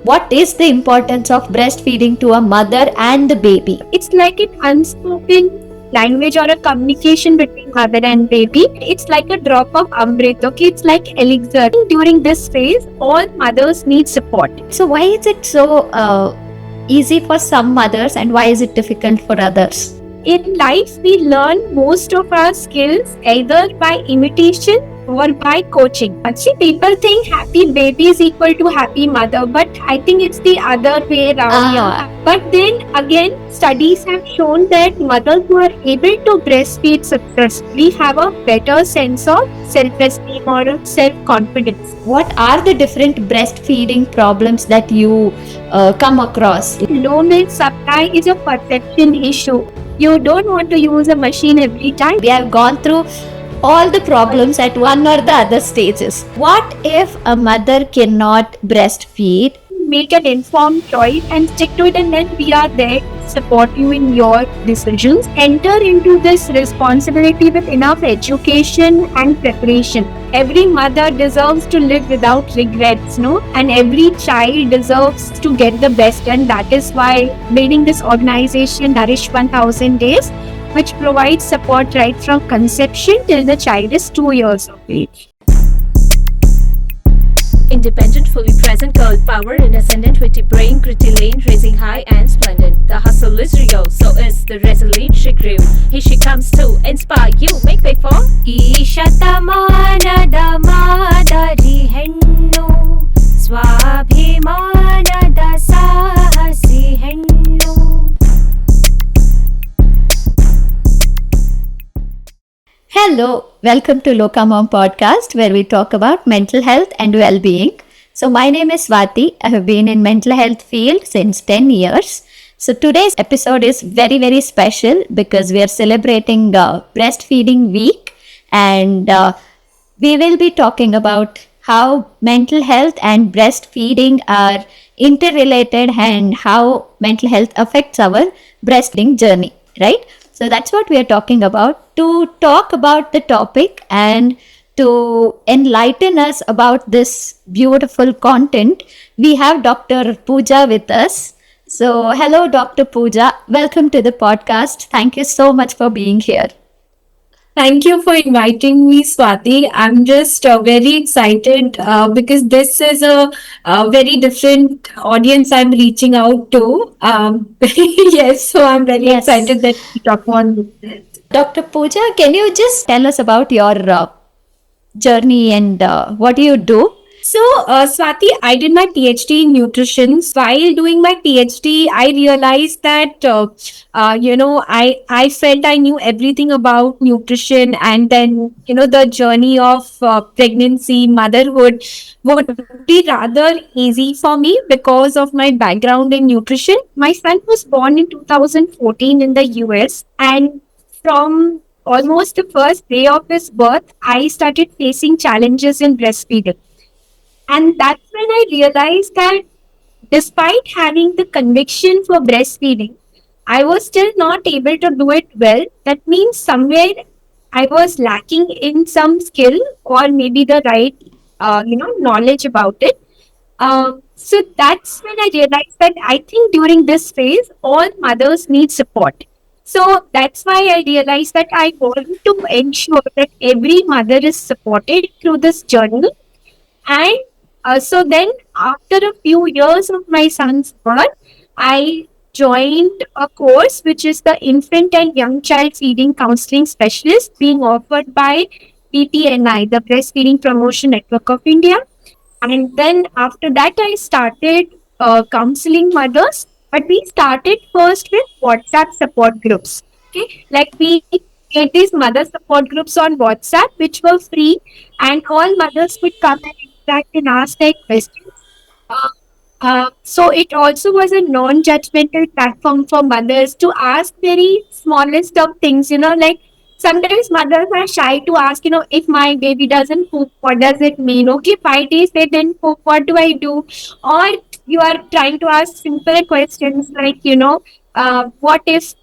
What is the importance of breastfeeding to a mother and the baby? It's like an unspoken language or a communication between mother and baby. It's like a drop of amrit, okay? It's like elixir. During this phase, all mothers need support. So why is it so easy for some mothers and why is it difficult for others? In life, we learn most of our skills either by imitation or by coaching. See, people think happy baby is equal to happy mother, but I think it's the other way around. But then again, studies have shown that mothers who are able to breastfeed successfully have a better sense of self-esteem or self-confidence. What are the different breastfeeding problems that you come across? Low milk supply is a perception issue. You don't want to use a machine every time. We have gone through all the problems at one or the other stages. What if a mother cannot breastfeed? Make an informed choice and stick to it, and then we are there to support you in your decisions. Enter into this responsibility with enough education and preparation. Every mother deserves to live without regrets, no? And every child deserves to get the best, and that is why building this organization, Nourish 1000 Days, which provides support right from conception till the child is 2 years of age. Independent, fully present, girl power in ascendant, witty brain, gritty lane, raising high and splendid. The hustle is real, so is the resilient. She grew. Here she comes to inspire you. Make way for Ishatamana Madari Hennu Swabhimana Sahasi Hennu. Hello, welcome to Loka Mom Podcast, where we talk about mental health and well-being. So my name is Swati. I have been in mental health field since 10 years. So today's episode is very, very special because we are celebrating Breastfeeding Week, and we will be talking about how mental health and breastfeeding are interrelated and how mental health affects our breastfeeding journey, right? So that's what we are talking about. To talk about the topic and to enlighten us about this beautiful content, we have Dr. Pooja with us. So hello, Dr. Pooja. Welcome to the podcast. Thank you so much for being here. Thank you for inviting me, Swati. I'm just very excited because this is a very different audience I'm reaching out to. Yes, so I'm very excited that we talk on this. Dr. Pooja, can you just tell us about your journey and what do you do? So, Swati, I did my PhD in nutrition. While doing my PhD, I realized that, I felt I knew everything about nutrition, and then, the journey of pregnancy, motherhood would be rather easy for me because of my background in nutrition. My son was born in 2014 in the US, and from almost the first day of his birth, I started facing challenges in breastfeeding. And that's when I realized that despite having the conviction for breastfeeding, I was still not able to do it well. That means somewhere I was lacking in some skill or maybe the right, knowledge about it. So that's when I realized that I think during this phase, all mothers need support. So that's why I realized that I want to ensure that every mother is supported through this journey. And so then, after a few years of my son's birth, I joined a course which is the Infant and Young Child Feeding Counseling Specialist being offered by BPNI, the Breastfeeding Promotion Network of India. And then after that, I started counseling mothers, but we started first with WhatsApp support groups. Okay, like we get these mother support groups on WhatsApp, which were free, and all mothers could come and interact and ask their questions. Uh, so it also was a non-judgmental platform for mothers to ask very smallest of things, like sometimes mothers are shy to ask, if my baby doesn't poop, what does it mean? Okay, 5 days they didn't poop, what do I do? Or you are trying to ask simple questions like, what if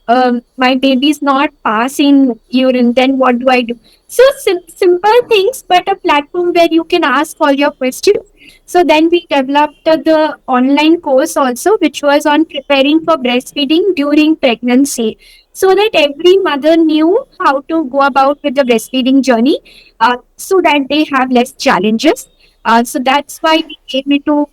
my baby is not passing urine, then what do I do? So simple things, but a platform where you can ask all your questions. So then we developed the online course also, which was on preparing for breastfeeding during pregnancy, so that every mother knew how to go about with the breastfeeding journey, so that they have less challenges. So that's why we came into,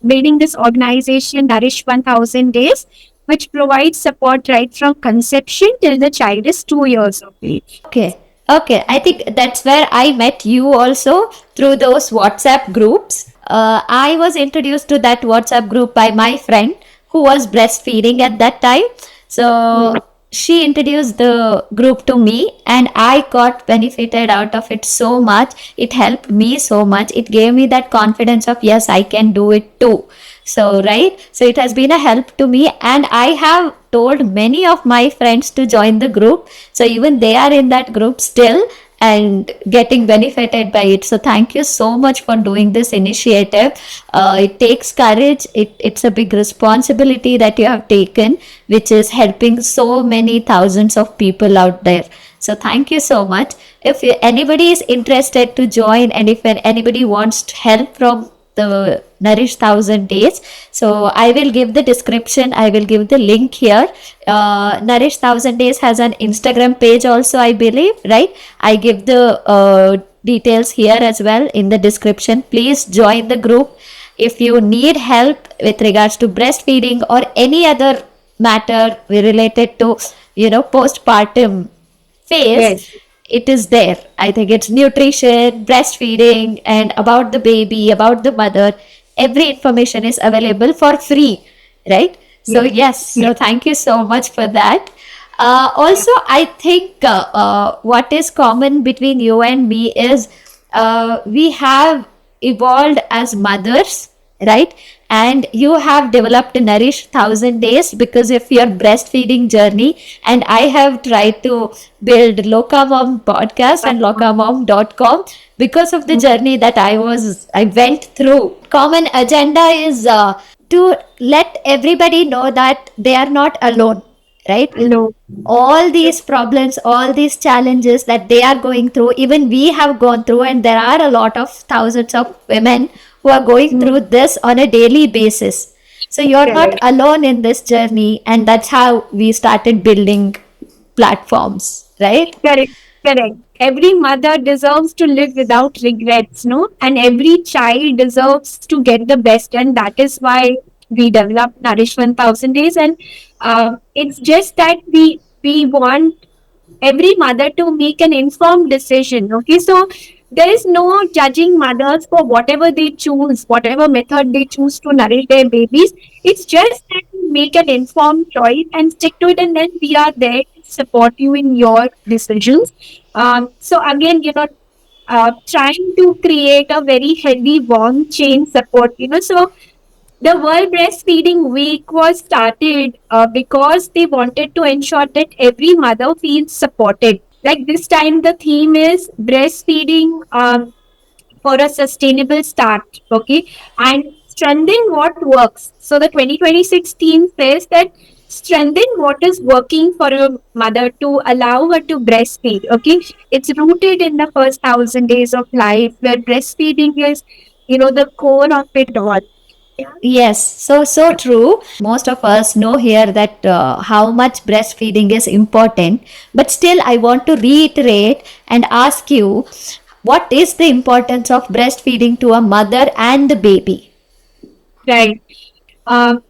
building this organization, Nourish 1000 Days, which provides support right from conception till the child is 2 years of age. Okay. Okay. I think that's where I met you also through those WhatsApp groups. I was introduced to that WhatsApp group by my friend who was breastfeeding at that time. So she introduced the group to me and I got benefited out of it so much. It helped me so much. It gave me that confidence of, yes, I can do it too. So, right. So it has been a help to me, and I have told many of my friends to join the group. So even they are in that group still and getting benefited by it. So thank you so much for doing this initiative. It takes courage. It's a big responsibility that you have taken, which is helping so many thousands of people out there. So thank you so much. If anybody is interested to join, and if anybody wants help from the Nourish 1000 Days, so I will give the description, I will give the link here. Nourish 1000 Days has an Instagram page also, I believe, right? I give the details here as well in the description. Please join the group if you need help with regards to breastfeeding or any other matter related to postpartum phase. Yes. It is there. I think it's nutrition, breastfeeding, and about the baby, about the mother. Every information is available for free, right? So, yes, so thank you so much for that. Also, I think what is common between you and me is we have evolved as mothers, right? And you have developed Nourish 1000 Days because of your breastfeeding journey. And I have tried to build Loka Mom podcast and lokamom.com because of the journey that I went through. Common agenda is to let everybody know that they are not alone, right? No. All these problems, all these challenges that they are going through, even we have gone through, and there are a lot of thousands of women who are going through this on a daily basis. So you're not Correct. alone in this journey, and that's how we started building platforms, right? Correct. Correct. Every mother deserves to live without regrets, no? And every child deserves to get the best. And that is why we developed Nourish 1000 Days. And it's just that we want every mother to make an informed decision. Okay, so there is no judging mothers for whatever they choose, whatever method they choose to nourish their babies. It's just that you make an informed choice and stick to it, and then we are there to support you in your decisions. So again, trying to create a very healthy warm chain support. So the World Breastfeeding Week was started because they wanted to ensure that every mother feels supported. Like this time, the theme is breastfeeding for a sustainable start. Okay, and strengthen what works. So the 2026 theme says that strengthen what is working for a mother to allow her to breastfeed. Okay, it's rooted in the first 1,000 days of life, where breastfeeding is, the core of it all. Yes, so true. Most of us know here that how much breastfeeding is important, but still, I want to reiterate and ask you, what is the importance of breastfeeding to a mother and the baby? Right.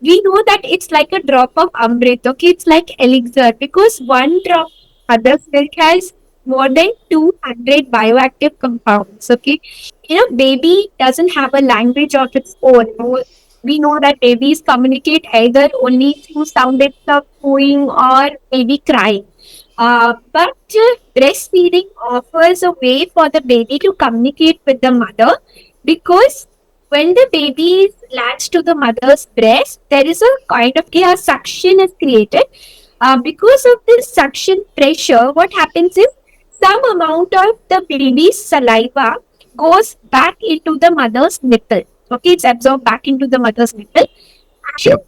We know that it's like a drop of Amrit. Okay, it's like elixir, because one drop other milk has more than 200 bioactive compounds. Okay, baby doesn't have a language of its own. We know that babies communicate either only through sound of cooing or maybe crying. But breastfeeding offers a way for the baby to communicate with the mother, because when the baby is latched to the mother's breast, there is a kind of a suction is created. Because of this suction pressure, what happens is some amount of the baby's saliva goes back into the mother's nipple. Okay, it's absorbed back into the mother's nipple. And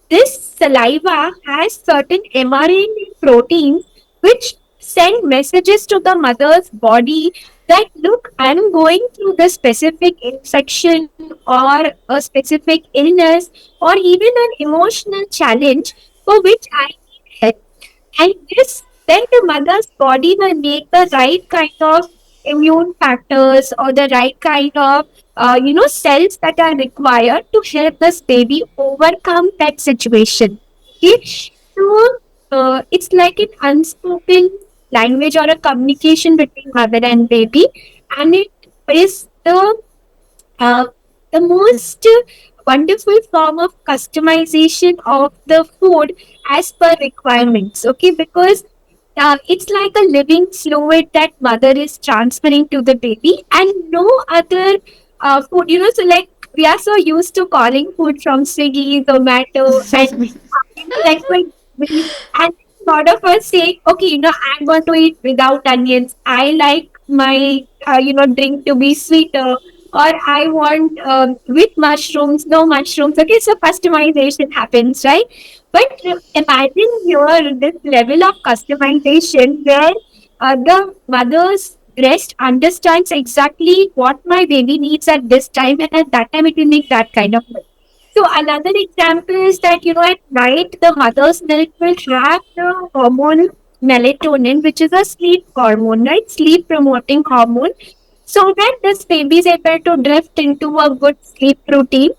this saliva has certain mRNA proteins which send messages to the mother's body that, look, I'm going through the specific infection or a specific illness or even an emotional challenge for which I need help. And this, then the mother's body will make the right kind of immune factors or the right kind of cells that are required to help this baby overcome that situation. Okay? So it's like an unspoken language or a communication between mother and baby, and it is uh, the most wonderful form of customization of the food as per requirements. Okay, because it's like a living fluid that mother is transferring to the baby, and no other food. So like we are so used to calling food from Swiggy, Zomato, and like and a lot of us say, okay, I'm going to eat without onions. I like my drink to be sweeter, or I want with mushrooms, no mushrooms. Okay, so customization happens, right? But imagine here this level of customization where the mother's breast understands exactly what my baby needs at this time, and at that time it will make that kind of milk. So another example is that at night the mother's milk will have the hormone melatonin, which is a sleep hormone, right? Sleep promoting hormone, so that this baby is able to drift into a good sleep routine.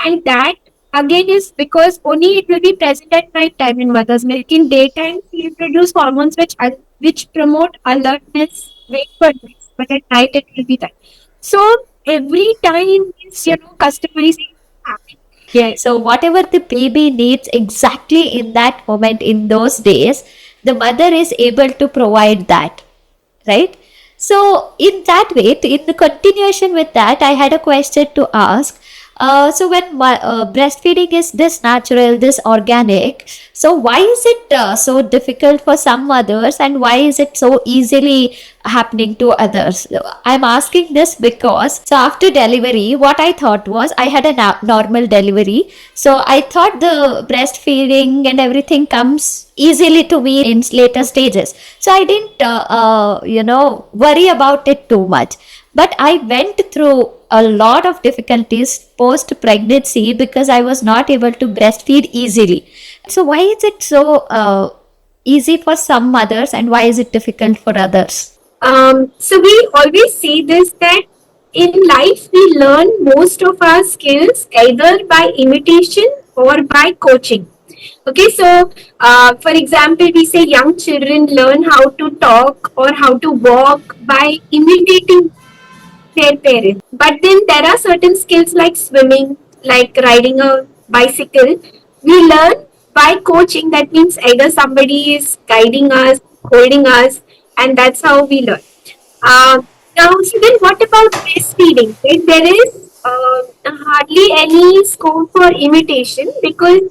And that again is because only it will be present at night time in mother's milk. In daytime, we produce hormones which promote alertness, wakefulness, but at night it will be that. So every time is customizing happening. Yeah, so whatever the baby needs exactly in that moment, in those days, the mother is able to provide that, right? So, in that way, in the continuation with that, I had a question to ask. So, when breastfeeding is this natural, this organic, so why is it so difficult for some mothers, and why is it so easily happening to others? I'm asking this because, so after delivery, what I thought was I had a normal delivery. So, I thought the breastfeeding and everything comes easily to me in later stages. So, I didn't, worry about it too much. But I went through a lot of difficulties post pregnancy because I was not able to breastfeed easily. So, why is it so easy for some mothers, and why is it difficult for others? So we always say this, that in life we learn most of our skills either by imitation or by coaching. Okay, so for example, we say young children learn how to talk or how to walk by imitating their parents. But then there are certain skills like swimming, like riding a bicycle. We learn by coaching. That means either somebody is guiding us, holding us, and that's how we learn. Uh, Now, so then what about breastfeeding? Right? There is hardly any scope for imitation because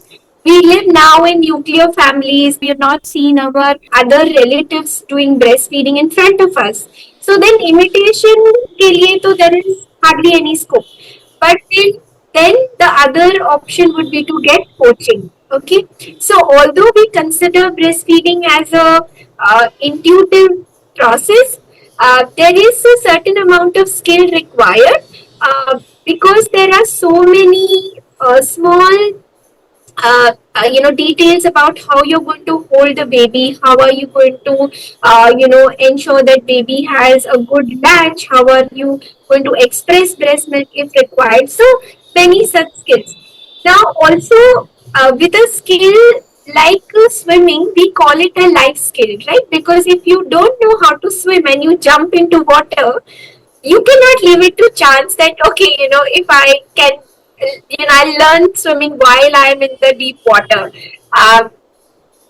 we live now in nuclear families. We have not seen our other relatives doing breastfeeding in front of us. So then imitation के लिए तो there is hardly any scope. But then the other option would be to get coaching. Okay. So although we consider breastfeeding as a intuitive process, there is a certain amount of skill required because there are so many small details about how you're going to hold the baby, how are you going to ensure that baby has a good latch, how are you going to express breast milk if required. So many such skills. Now also with a skill like swimming, we call it a life skill, right? Because if you don't know how to swim and you jump into water, you cannot leave it to chance that, okay, if I can, I learn swimming while I'm in the deep water.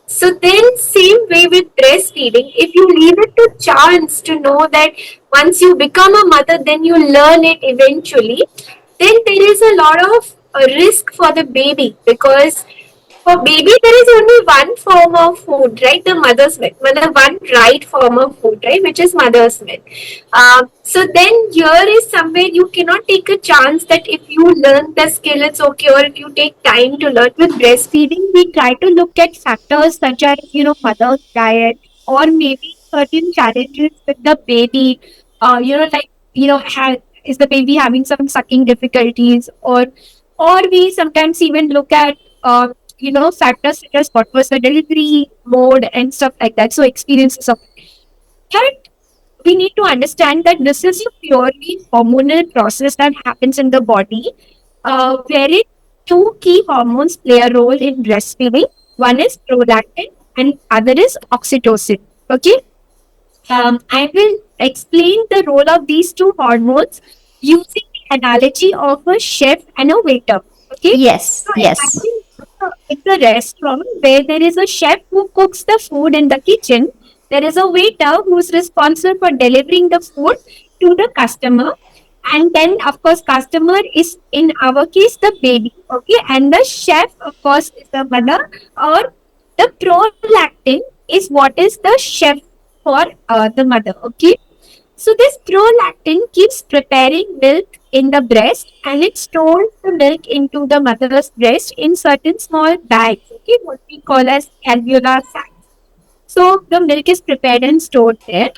So then, same way with breastfeeding, if you leave it to chance to know that once you become a mother, then you learn it eventually, then there is a lot of risk for the baby because for baby there is only one form of food, right? The mother's milk, one right form of food, right? Which is mother's milk. So then here is somewhere you cannot take a chance that if you learn the skill, it's okay, or if you take time to learn. With breastfeeding, we try to look at factors such as, mother's diet, or maybe certain challenges with the baby. Like is the baby having some sucking difficulties, or we sometimes even look at factors such as what was the delivery mode and stuff like that. So experiences of that, we need to understand that this is a purely hormonal process that happens in the body, wherein two key hormones play a role in breastfeeding. One is prolactin and other is oxytocin. Okay. I will explain the role of these two hormones using the analogy of a chef and a waiter. Okay. Yes, So yes. imagine it's a restaurant where there is a chef who cooks the food in the kitchen. There is a waiter who's responsible for delivering the food to the customer. And then, of course, customer is in our case the baby. Okay. And the chef, of course, is the mother, or the prolactin is what is the chef for the mother. Okay. So this prolactin keeps preparing milk in the breast and it stores the milk into the mother's breast in certain small bags. Okay, what we call as alveolar sacs. So the milk is prepared and stored there.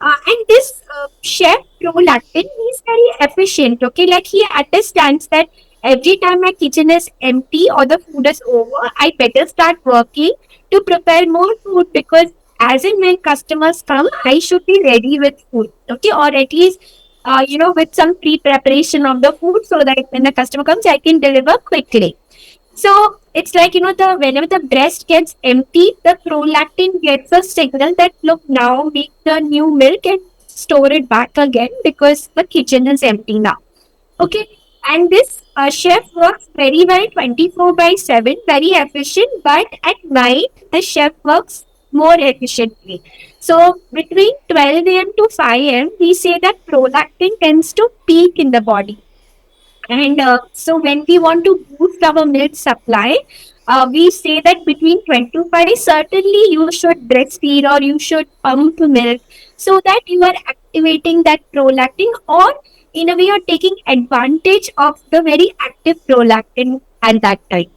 And this chef prolactin is very efficient. Okay, like he understands that every time my kitchen is empty or the food is over, I better start working to prepare more food, because as and when customers come, I should be ready with food. Okay, or at least with some pre-preparation of the food so that when the customer comes, I can deliver quickly. So it's like the whenever the breast gets empty, the prolactin gets a signal that look, now make the new milk and store it back again because the kitchen is empty now. Okay, and this chef works very well 24/7, very efficient. But at night, the chef works more efficiently. So between 12 a.m. to 5 a.m., we say that prolactin tends to peak in the body. And so when we want to boost our milk supply, we say that between 25, certainly you should breastfeed or you should pump milk so that you are activating that prolactin, or in a way you're taking advantage of the very active prolactin at that time.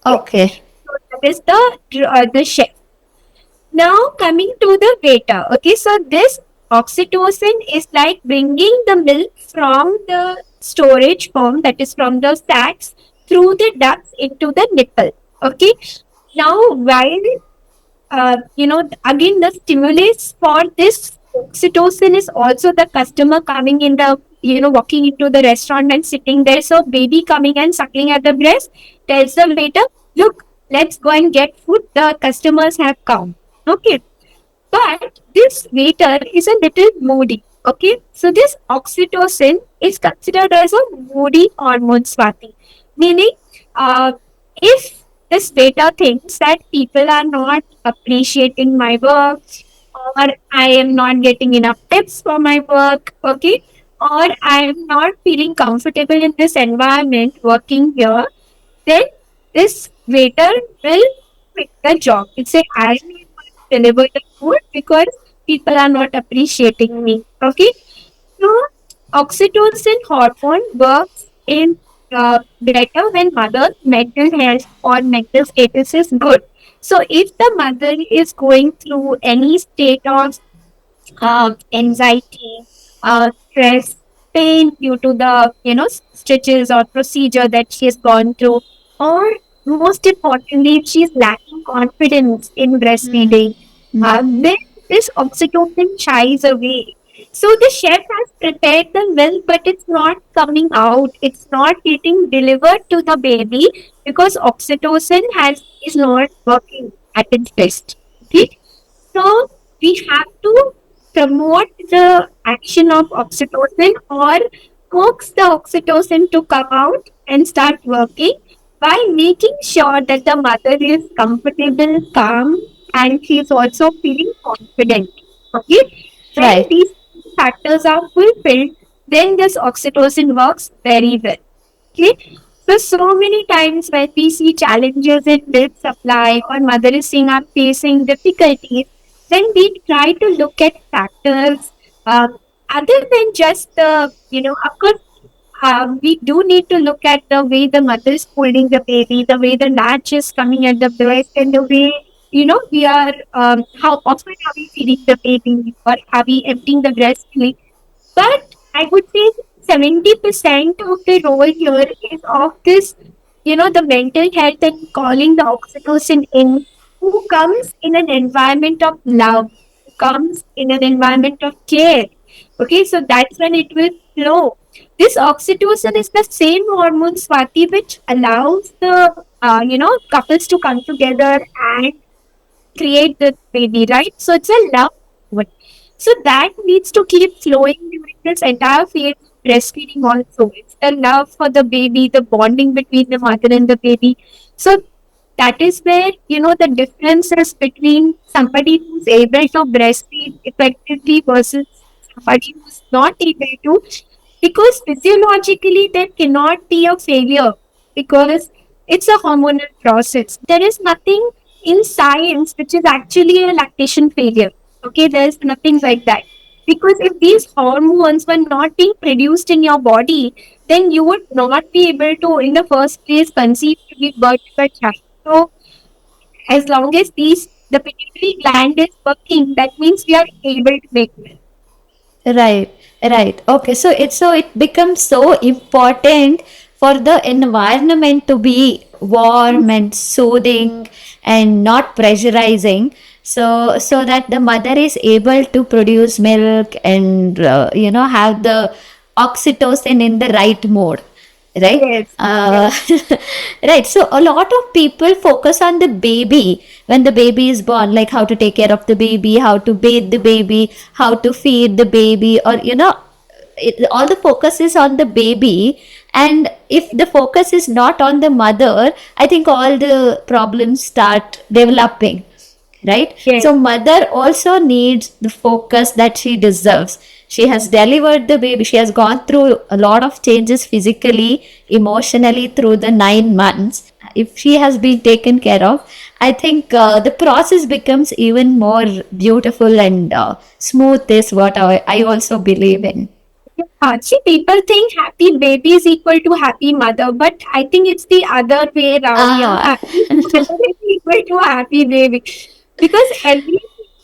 Okay. Okay. So that is the chef. Now coming to the waiter. Okay, so this oxytocin is like bringing the milk from the storage form, that is from the sacs, through the ducts into the nipple. Okay. Now while again the stimulus for this oxytocin is also the customer coming in the walking into the restaurant and sitting there. So baby coming and suckling at the breast tells the waiter, look, let's go and get food. The customers have come. Okay. But this waiter is a little moody. Okay. So this oxytocin is considered as a moody hormone, Swati. Meaning, if this waiter thinks that people are not appreciating my work, or I am not getting enough tips for my work, okay, or I am not feeling comfortable in this environment working here, then this waiter will quit the job. It's say, I am not going to deliver the food because people are not appreciating me. Okay. So oxytocin hormone works in better when mother's mental health or mental status is good. So if the mother is going through any state of anxiety, stress, pain due to the stitches or procedure that she has gone through, or most importantly, if she is lacking confidence in breastfeeding, then this oxytocin shies away. So the chef has prepared the milk, but it's not coming out. It's not getting delivered to the baby because oxytocin has is not working at its best. Okay? So we have to promote the action of oxytocin or coax the oxytocin to come out and start working by making sure that the mother is comfortable, calm, and she is also feeling confident. Okay, when Right. these factors are fulfilled, then this oxytocin works very well. Okay, so many times when we see challenges in milk supply or mother is saying I'm facing difficulties, then we try to look at factors other than just the of course we do need to look at the way the mother is holding the baby, the way the latch is coming at the breast, and the way we are, how often are we feeding the baby or are we emptying the breast milk? But I would say 70% of the role here is of this, the mental health and calling the oxytocin in, who comes in an environment of love, who comes in an environment of care. Okay, so that's when it will flow. This oxytocin is the same hormone, Swati, which allows the, couples to come together and create the baby, right? So it's a love hormone. So that needs to keep flowing during this entire phase of breastfeeding also. It's the love for the baby, the bonding between the mother and the baby. So that is where, the difference is between somebody who's able to breastfeed effectively versus somebody who's not able to, because physiologically there cannot be a failure, because it's a hormonal process. There is nothing in science which is actually a lactation failure. Okay, there's nothing like that. Because if these hormones were not being produced in your body, then you would not be able to, in the first place, conceive to give birth to a child. So, as long as the pituitary gland is working, that means we are able to make milk. Right, right. Okay, so it becomes so important for the environment to be warm and soothing and not pressurizing, so that the mother is able to produce milk and have the oxytocin in the right mode, right? Yes, yes. Right. So a lot of people focus on the baby when the baby is born, like how to take care of the baby, how to bathe the baby, how to feed the baby, or all the focus is on the baby. And if the focus is not on the mother, I think all the problems start developing, right? Yes. So mother also needs the focus that she deserves. She has delivered the baby, she has gone through a lot of changes physically, emotionally through the 9 months. If she has been taken care of, I think the process becomes even more beautiful and smooth, is what I also believe in. See, people think happy baby is equal to happy mother, but I think it's the other way around. Ah, Happy mother is equal to happy baby, because everything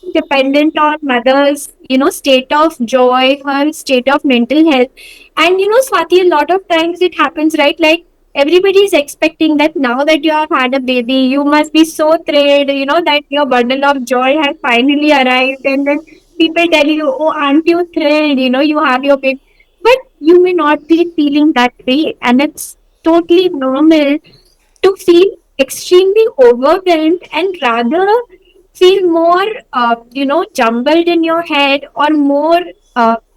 is dependent on mother's, state of joy, her state of mental health. And Swati, a lot of times it happens, right? Like everybody is expecting that now that you have had a baby, you must be so thrilled, that your bundle of joy has finally arrived, and then people tell you, oh, aren't you thrilled? You have your baby, but you may not be feeling that way, and it's totally normal to feel extremely overwhelmed and rather feel more, jumbled in your head, or more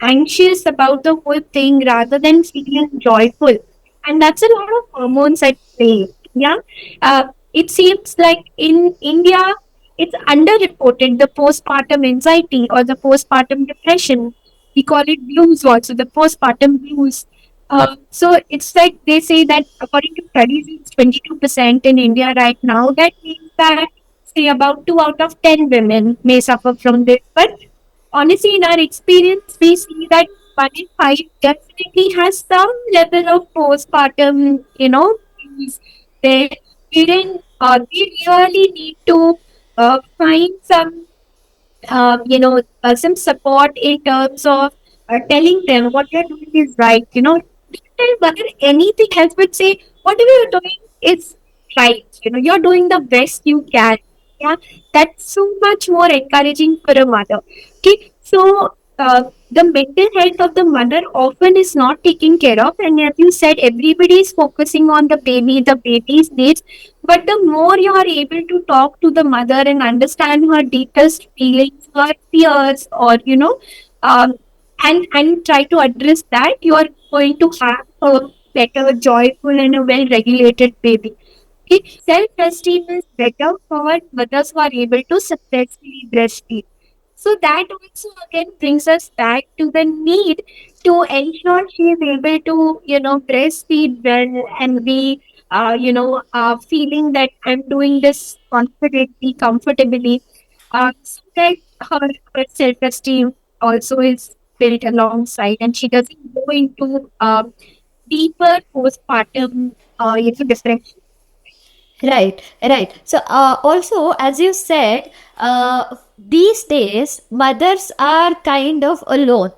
anxious about the whole thing rather than feeling joyful. And that's a lot of hormones at play. Yeah. It seems like in India, it's underreported, the postpartum anxiety or the postpartum depression. We call it blues also, the postpartum blues. So it's like they say that according to studies, it's 22% in India right now. That means that, say, about 2 out of 10 women may suffer from this. But honestly, in our experience, we see that 1 in 5 definitely has some level of postpartum, blues. They, they really need to find some support in terms of telling them what you're doing is right. Tell whether anything else, but say whatever you're doing is right. You're doing the best you can. Yeah, that's so much more encouraging for a mother. Okay, so the mental health of the mother often is not taken care of, and as you said, everybody is focusing on the baby's needs. But the more you are able to talk to the mother and understand her deepest feelings, her fears, or and try to address that, you are going to have a better, joyful, and a well-regulated baby. Okay? Self-esteem is better for mothers who are able to successfully breastfeed. So that also again brings us back to the need to ensure she is able to, breastfeed well and be, feeling that I'm doing this confidently, comfortably. So that her self-esteem also is built alongside, and she doesn't go into deeper postpartum, depression. Right, right. So, also, as you said, these days mothers are kind of alone.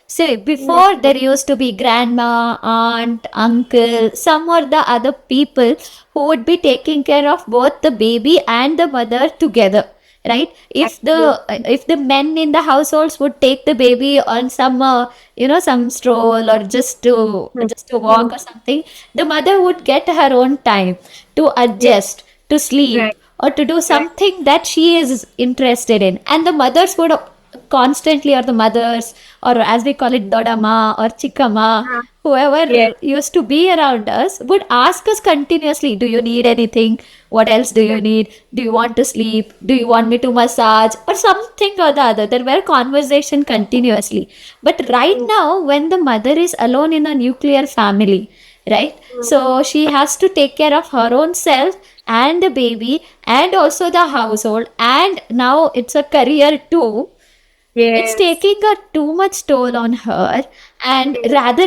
See, before there used to be grandma, aunt, uncle, some or the other people who would be taking care of both the baby and the mother together. Right? If the men in the households would take the baby on some some stroll, or just to walk or something, the mother would get her own time to adjust, to sleep, Right. or to do something that she is interested in. And the mothers would constantly, or the mothers, or as we call it, Dodama or Chikama, whoever Yes. used to be around us, would ask us continuously, do you need anything? What else do you need? Do you want to sleep? Do you want me to massage? Or something or the other. There were conversation continuously. But right now, when the mother is alone in a nuclear family, right? So she has to take care of her own self and the baby and also the household, and now it's a career too. It's Yes. taking a too much toll on her, and rather,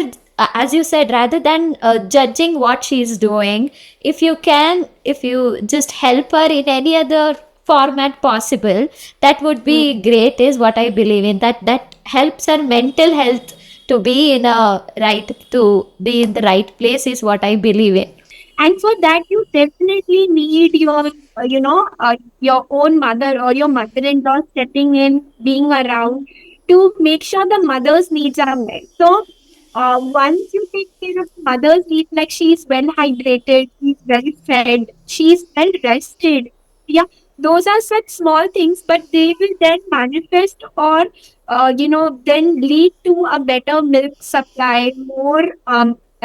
as you said, rather than judging what she's doing, if you just help her in any other format possible, that would be great, is what I believe in. That helps her mental health to be in the right place, is what I believe in. And for that, you definitely need your, your own mother or your mother-in-law stepping in, being around to make sure the mother's needs are met. So, once you take care of mother's needs, like she's well hydrated, she's well fed, she's well rested. Yeah, those are such small things, but they will then manifest or, then lead to a better milk supply, more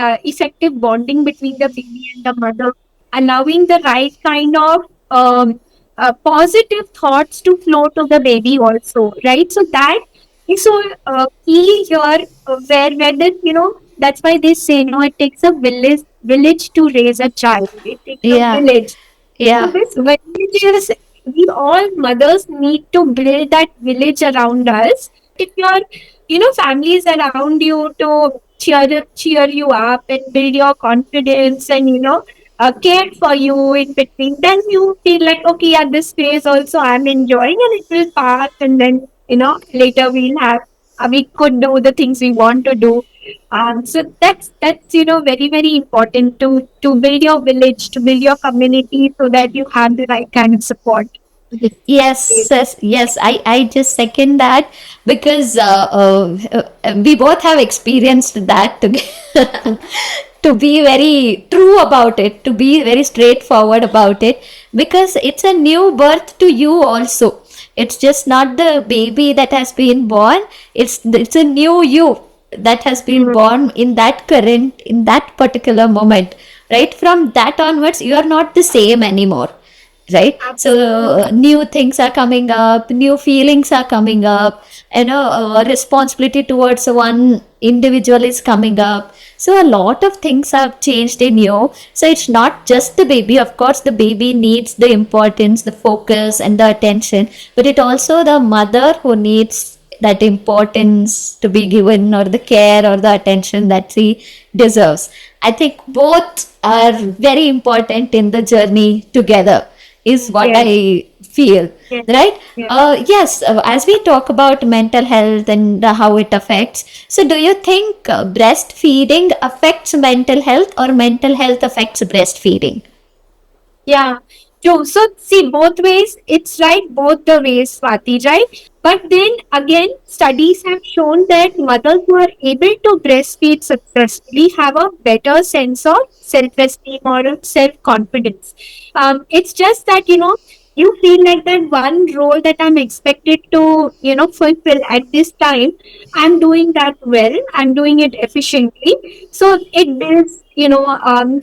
effective bonding between the baby and the mother, allowing the right kind of positive thoughts to flow to the baby also, right? So that is so key here, where that's why they say, it takes a village to raise a child. It takes a Yeah, village. So yeah, this village is, we all mothers need to build that village around us. If your, families around you to cheer you up and build your confidence and care for you in between, then you feel like, okay, yeah, this phase also I'm enjoying, and it will pass, and then later we could do the things we want to do. So that's very very important to build your village, to build your community, so that you have the right kind of support. yes, yes, yes. I just second that, because we both have experienced that together. To be very true about it, to be very straightforward about it, because it's a new birth to you also. It's just not the baby that has been born. It's a new you that has been born in that particular moment. Right from that onwards, you are not the same anymore, right? So new things are coming up, new feelings are coming up, responsibility towards one individual is coming up. So a lot of things have changed in you. So it's not just the baby. Of course the baby needs the importance, the focus and the attention, but it also the mother who needs that importance to be given, or the care or the attention that she deserves. I think both are very important in the journey together, is what Yes, I feel, yes, right? yes. Yes, as we talk about mental health and how it affects, so do you think breastfeeding affects mental health, or mental health affects breastfeeding? Yeah, true. So see, both ways, it's right, both the ways, Swati, right? But then again, studies have shown that mothers who are able to breastfeed successfully have a better sense of self-esteem or self-confidence. It's just that, you feel like that one role that I'm expected to, fulfill at this time, I'm doing that well, I'm doing it efficiently. So it builds,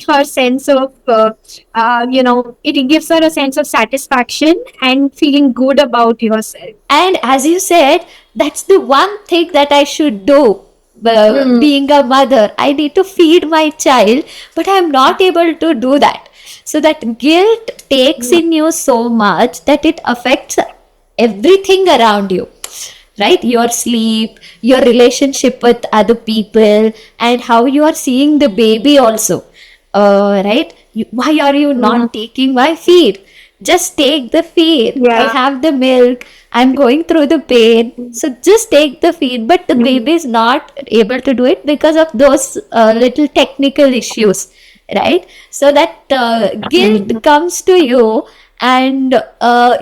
her sense of, it gives her a sense of satisfaction and feeling good about yourself. And as you said, that's the one thing that I should do. Hmm. Being a mother, I need to feed my child, but I'm not able to do that. So that guilt takes in you so much that it affects everything around you, right? Your sleep, your relationship with other people, and how you are seeing the baby also, right? Why are you not taking my feed? Just take the feed. I Yeah. have the milk. I'm going through the pain. So just take the feed. But the baby is not able to do it because of those little technical issues, right? So that guilt comes to you, and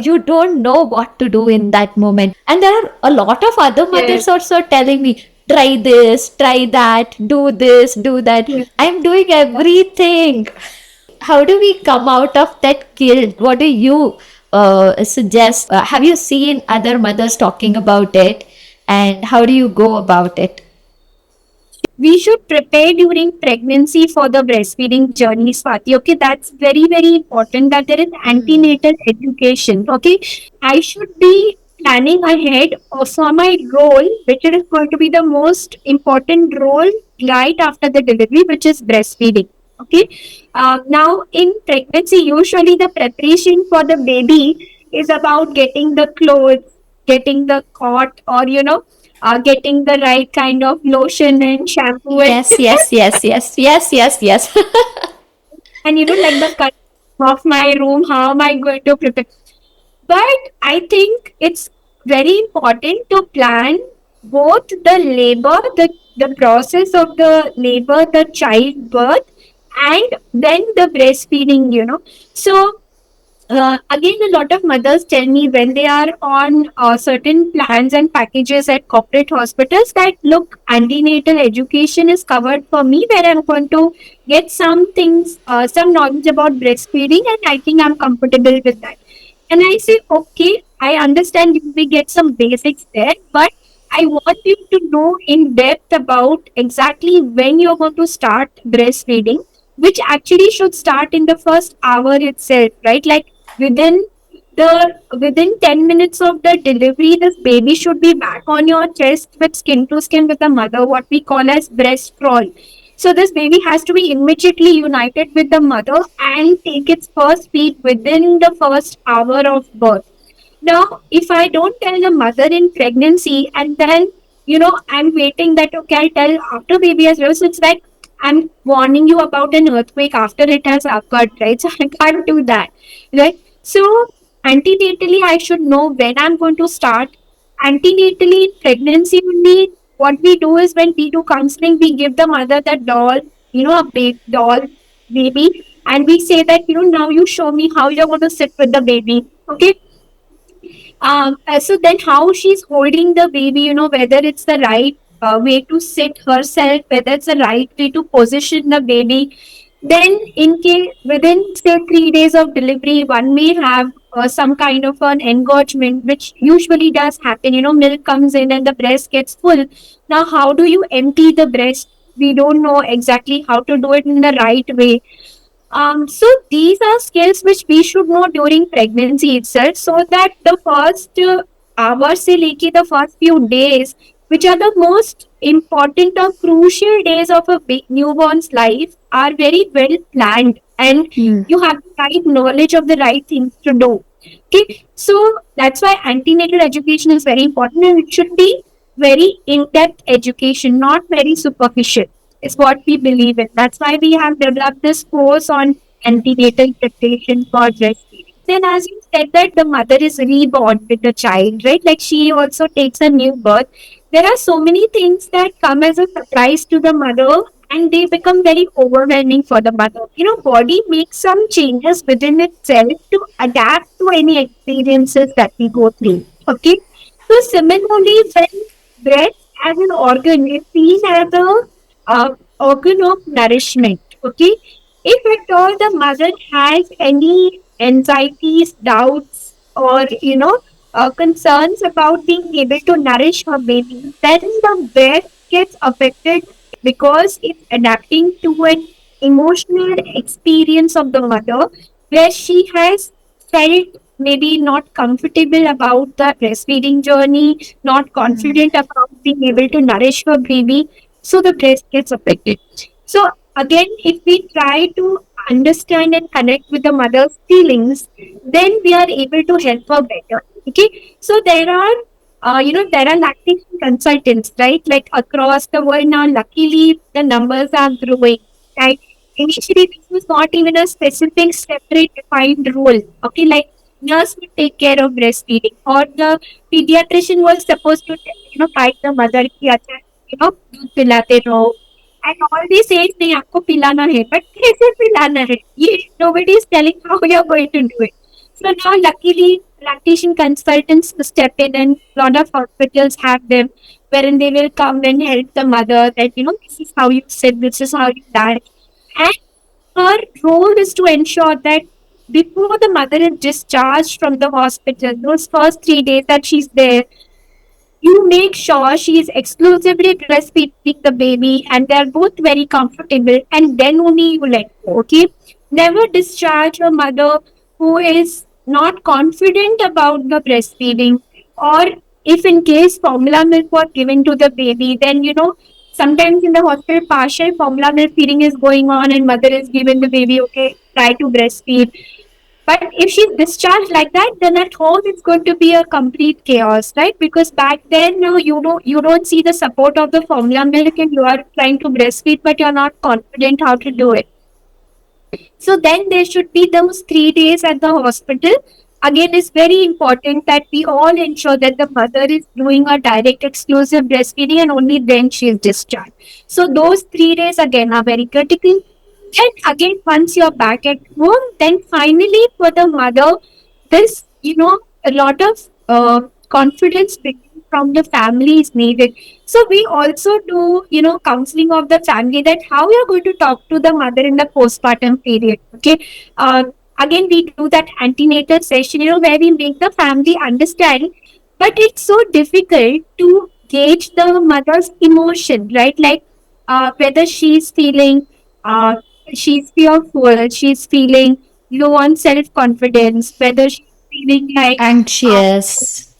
you don't know what to do in that moment. And there are a lot of other mothers also telling me, try this, try that, do this, do that. I'm doing everything. How do we come out of that guilt? What do you suggest? Have you seen other mothers talking about it? And how do you go about it? We should prepare during pregnancy for the breastfeeding journey, Swati. Okay, that's very, very important that there is antenatal education. Okay, I should be planning ahead for my role, which is going to be the most important role right after the delivery, which is breastfeeding. Okay, now in pregnancy, usually the preparation for the baby is about getting the clothes, getting the cot, or getting the right kind of lotion and shampoo and, Yes, yes, yes, yes, yes, yes, yes. and like the cut of my room, how am I going to prepare? But I think it's very important to plan both the labor, the process of the labor, the childbirth, and then the breastfeeding. So again, a lot of mothers tell me when they are on certain plans and packages at corporate hospitals that look, antenatal education is covered for me, where I'm going to get some things, some knowledge about breastfeeding, and I think I'm comfortable with that. And I say, okay, I understand we get some basics there, but I want you to know in depth about exactly when you're going to start breastfeeding, which actually should start in the first hour itself, right? Like within within 10 minutes of the delivery, this baby should be back on your chest with skin to skin with the mother, what we call as breast crawl. So this baby has to be immediately united with the mother and take its first feed within the first hour of birth. Now, if I don't tell the mother in pregnancy, and then I'm waiting that, okay, I'll tell after baby as well. So it's like I'm warning you about an earthquake after it has occurred, right? So I can't do that, right? So antenatally, I should know when I'm going to start. Antenatally, in pregnancy only, what we do is when we do counseling, we give the mother that doll, a big doll baby, and we say that, now you show me how you're going to sit with the baby. Okay, so then how she's holding the baby, whether it's the right way to sit herself, whether it's the right way to position the baby. Then in case within say 3 days of delivery, one may have some kind of an engorgement, which usually does happen. Milk comes in and the breast gets full. Now, how do you empty the breast? We don't know exactly how to do it in the right way. So these are skills which we should know during pregnancy itself, so that the first hours से लेके the first few days, which are the most important or crucial days of a newborn's life, are very well planned, and you have the right knowledge of the right things to do. Okay, so that's why antenatal education is very important, and it should be very in-depth education, not very superficial is what we believe in. That's why we have developed this course on antenatal preparation for breastfeeding. Then, as you said, that the mother is reborn with the child, right? Like she also takes a new birth. There are so many things that come as a surprise to the mother, and they become very overwhelming for the mother. Body makes some changes within itself to adapt to any experiences that we go through. Okay. So similarly, when breast as an organ is seen as a organ of nourishment. Okay, if at all the mother has any anxieties, doubts, or concerns about being able to nourish her baby, then the breast gets affected because it's adapting to an emotional experience of the mother where she has felt maybe not comfortable about the breastfeeding journey, not confident about being able to nourish her baby, so the breast gets affected. So again, if we try to understand and connect with the mother's feelings, then we are able to help her better. Okay, so there are lactation consultants, right? Like across the world now, luckily the numbers are growing, right? initially this was not even a specific separate defined role. Okay, like nurse would take care of breastfeeding, or the pediatrician was supposed to guide the mother कि अच्छा दूध पिलाते रहो, and all these says नहीं आपको पिलाना है, but कैसे पिलाना है ये nobody is telling how you are going to do it. So now luckily lactation consultants step in, and a lot of hospitals have them wherein they will come and help the mother that this is how you sit, this is how you lie. And her role is to ensure that before the mother is discharged from the hospital, those first 3 days that she's there, you make sure she is exclusively breastfeeding the baby and they're both very comfortable, and then only you let go. Okay. Never discharge a mother who is not confident about the breastfeeding, or if in case formula milk was given to the baby, then sometimes in the hospital partial formula milk feeding is going on and mother is given the baby, okay, try to breastfeed. But if she's discharged like that, then at home it's going to be a complete chaos, right? Because back then, you don't see the support of the formula milk, and you are trying to breastfeed, but you're not confident how to do it. So then there should be those 3 days at the hospital. Again, it's very important that we all ensure that the mother is doing a direct exclusive breastfeeding, and only then she is discharged. So those 3 days again are very critical. And again, once you're back at home, then finally for the mother, this, a lot of confidence from the family is needed. So we also do, counseling of the family, that how you're going to talk to the mother in the postpartum period. Okay. Again, we do that antenatal session, where we make the family understand, but it's so difficult to gauge the mother's emotion, right? Like whether she's feeling she's fearful, she's feeling low on self confidence, whether she's feeling like, Anxious.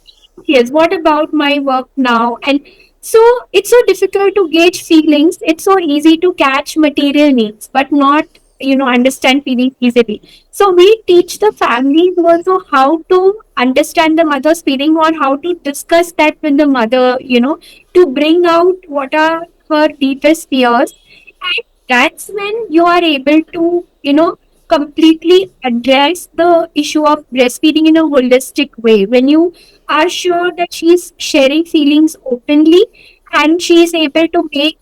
yes, what about my work now? And so it's so difficult to gauge feelings. It's so easy to catch material needs, but not, understand feelings easily. So we teach the families also how to understand the mother's feeling, or how to discuss that with the mother, to bring out what are her deepest fears. And that's when you are able to, completely address the issue of breastfeeding in a holistic way. When you are sure that she's sharing feelings openly, and she is able to make,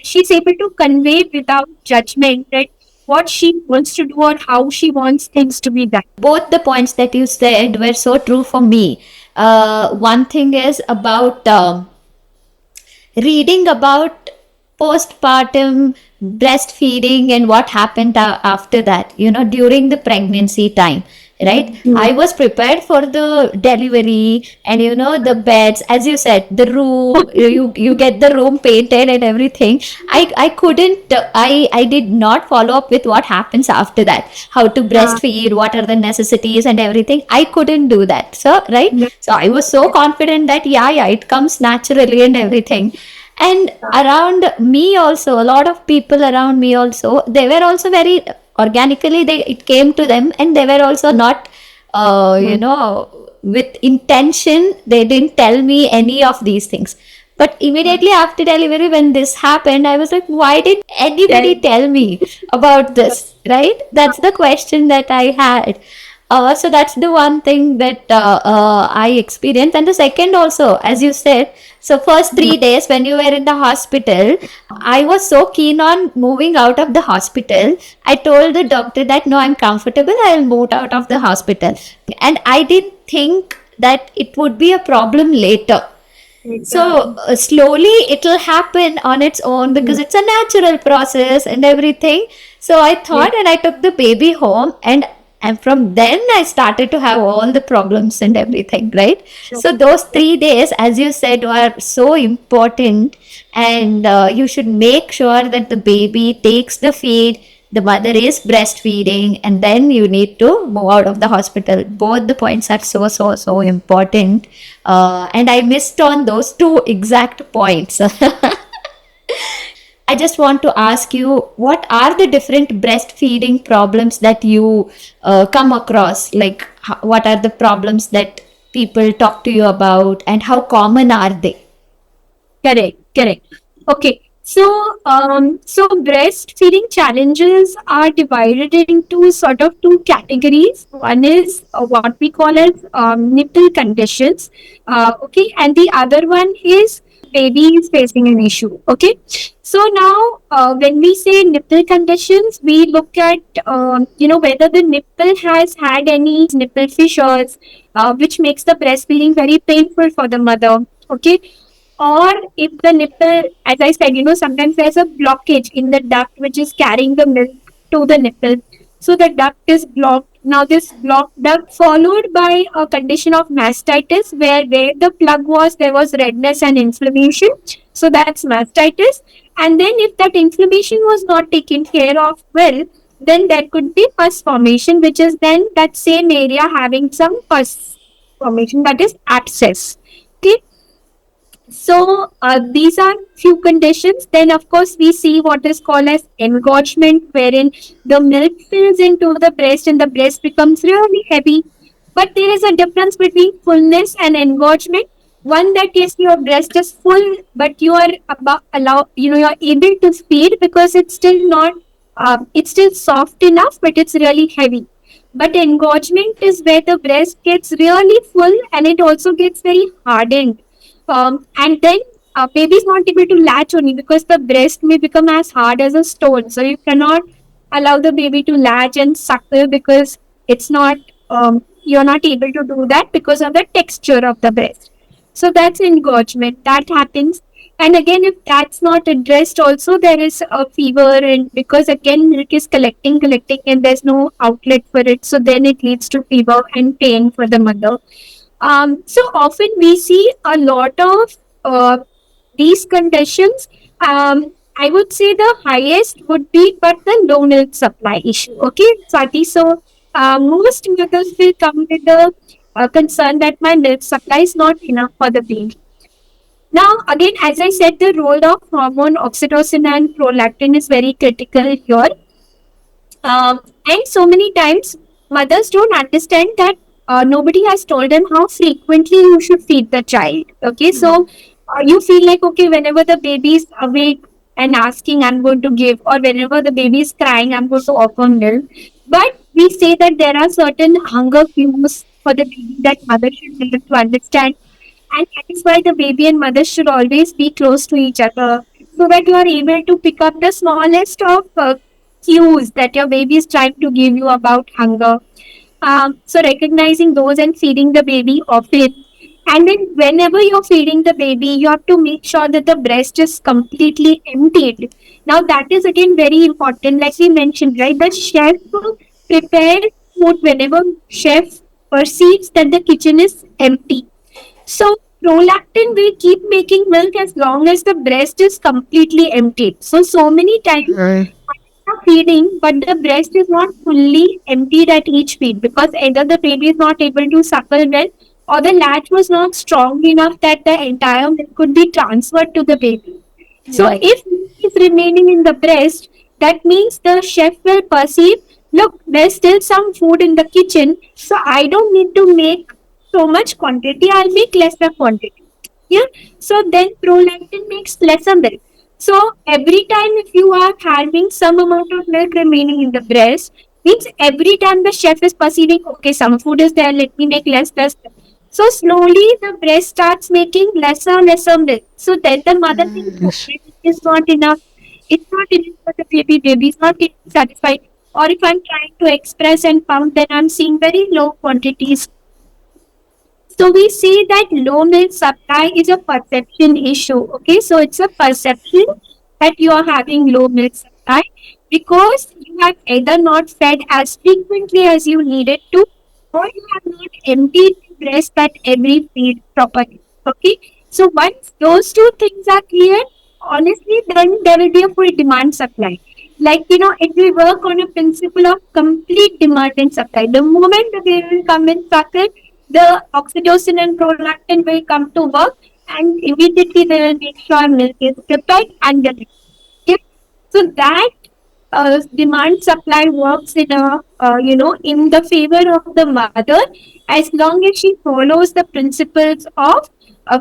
she's able to convey without judgment that what she wants to do or how she wants things to be done. Both the points that you said were so true for me. One thing is about reading about postpartum breastfeeding and what happened after that, during the pregnancy time, right? I was prepared for the delivery, and the beds, as you said, the room, you get the room painted and everything. I did not follow up with what happens after that, how to breastfeed, what are the necessities and everything. I couldn't do that, so right. So I was so confident that yeah, it comes naturally and everything. And around me also, a lot of people around me also, they were also very organically, it came to them, and they were also not with intention, they didn't tell me any of these things. But immediately after delivery, when this happened, I was like, why did anybody tell me about this, right? That's the question that I had. So that's the one thing that I experienced. And the second also, as you said, so first 3 days when you were in the hospital, I was so keen on moving out of the hospital. I told the doctor that no, I'm comfortable, I'll move out of the hospital. And I didn't think that it would be a problem later. So slowly it will happen on its own, because it's a natural process and everything. So I thought, and I took the baby home, and from then I started to have all the problems and everything, right? So those 3 days, as you said, were so important, and you should make sure that the baby takes the feed, the mother is breastfeeding, and then you need to move out of the hospital. Both the points are so important. And I missed on those two exact points. I just want to ask you, what are the different breastfeeding problems that you come across? Like, what are the problems that people talk to you about, and how common are they? Correct. Okay. So breastfeeding challenges are divided into sort of two categories. One is what we call as nipple conditions, okay, and the other one is baby is facing an issue. Okay, so now when we say nipple conditions, we look at whether the nipple has had any nipple fissures, which makes the breastfeeding very painful for the mother. Okay, or if the nipple, as I said, sometimes there's a blockage in the duct which is carrying the milk to the nipple. So the duct is blocked. Now this blocked duct followed by a condition of mastitis where the plug was, there was redness and inflammation. So that's mastitis. And then if that inflammation was not taken care of well, then there could be pus formation, which is then that same area having some pus formation, that is abscess. Okay, so these are few conditions. Then of course we see what is called as engorgement, wherein the milk fills into the breast and the breast becomes really heavy. But there is a difference between fullness and engorgement. One, that yes, your breast is full, but you are about you're able to feed because it's still not, it's still soft enough, but it's really heavy. But engorgement is where the breast gets really full and it also gets very hardened, and then baby is not able to latch only because the breast may become as hard as a stone. So you cannot allow the baby to latch and suckle because it's not, you're not able to do that because of the texture of the breast. So that's engorgement that happens. And again, if that's not addressed, also there is a fever, and because again milk is collecting, and there's no outlet for it, so then it leads to fever and pain for the mother. So often we see a lot of these conditions. I would say the highest would be but the low milk supply issue. Okay, Swati. So most mothers will come with the concern that my milk supply is not enough for the baby. Now, again, as I said, the role of hormone oxytocin and prolactin is very critical here. And so many times mothers don't understand that nobody has told them how frequently you should feed the child. Okay, so you feel like, okay, whenever the baby is awake and asking, I'm going to give, or whenever the baby is crying, I'm going to offer milk. But we say that there are certain hunger cues for the baby that mother should be able to understand, and that is why the baby and mother should always be close to each other so that you are able to pick up the smallest of cues that your baby is trying to give you about hunger. So recognizing those and feeding the baby often. And then whenever you're feeding the baby, you have to make sure that the breast is completely emptied. Now that is again very important. Like we mentioned, right? The chef prepared food whenever chef perceives that the kitchen is empty. So prolactin will keep making milk as long as the breast is completely emptied. So many times Right. are feeding, but the breast is not fully emptied at each feed because either the baby is not able to suckle well, or the latch was not strong enough that the entire milk could be transferred to the baby. So Right. if milk is remaining in the breast, that means the chef will perceive, look, there's still some food in the kitchen, so I don't need to make so much quantity, I'll make lesser quantity. Yeah. So then prolactin makes lesser milk. So every time if you are having some amount of milk remaining in the breast, means every time the chef is perceiving, okay, some food is there, let me make less. So slowly the breast starts making lesser milk. So then the mother thinks, Yes. okay, it is not enough. It's not enough for the baby is not getting satisfied. Or if I'm trying to express and pound, then I'm seeing very low quantities. So we see that low milk supply is a perception issue. Okay, so it's a perception that you are having low milk supply because you have either not fed as frequently as you needed to, or you have not emptied the breast at every feed properly. Okay, so once those two things are clear, honestly, then there will be a full demand supply. Like it will work on a principle of complete demand and supply. The moment the baby will come in socket, the oxytocin and prolactin will come to work, and immediately they will make sure milk is prepared and delivered. Okay? So that demand supply works in a in the favor of the mother as long as she follows the principles of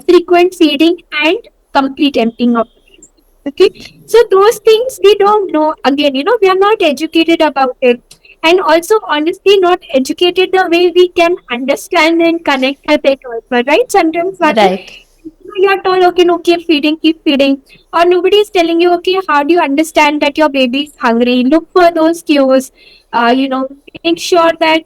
frequent feeding and complete emptying of the breast. Okay, so those things we don't know. Again, we are not educated about it, and also honestly not educated the way we can understand and connect with it also, right? Sometimes what Right. you are told, okay, no, keep feeding, or nobody is telling you, okay, how do you understand that your baby is hungry? Look for those cues. Make sure that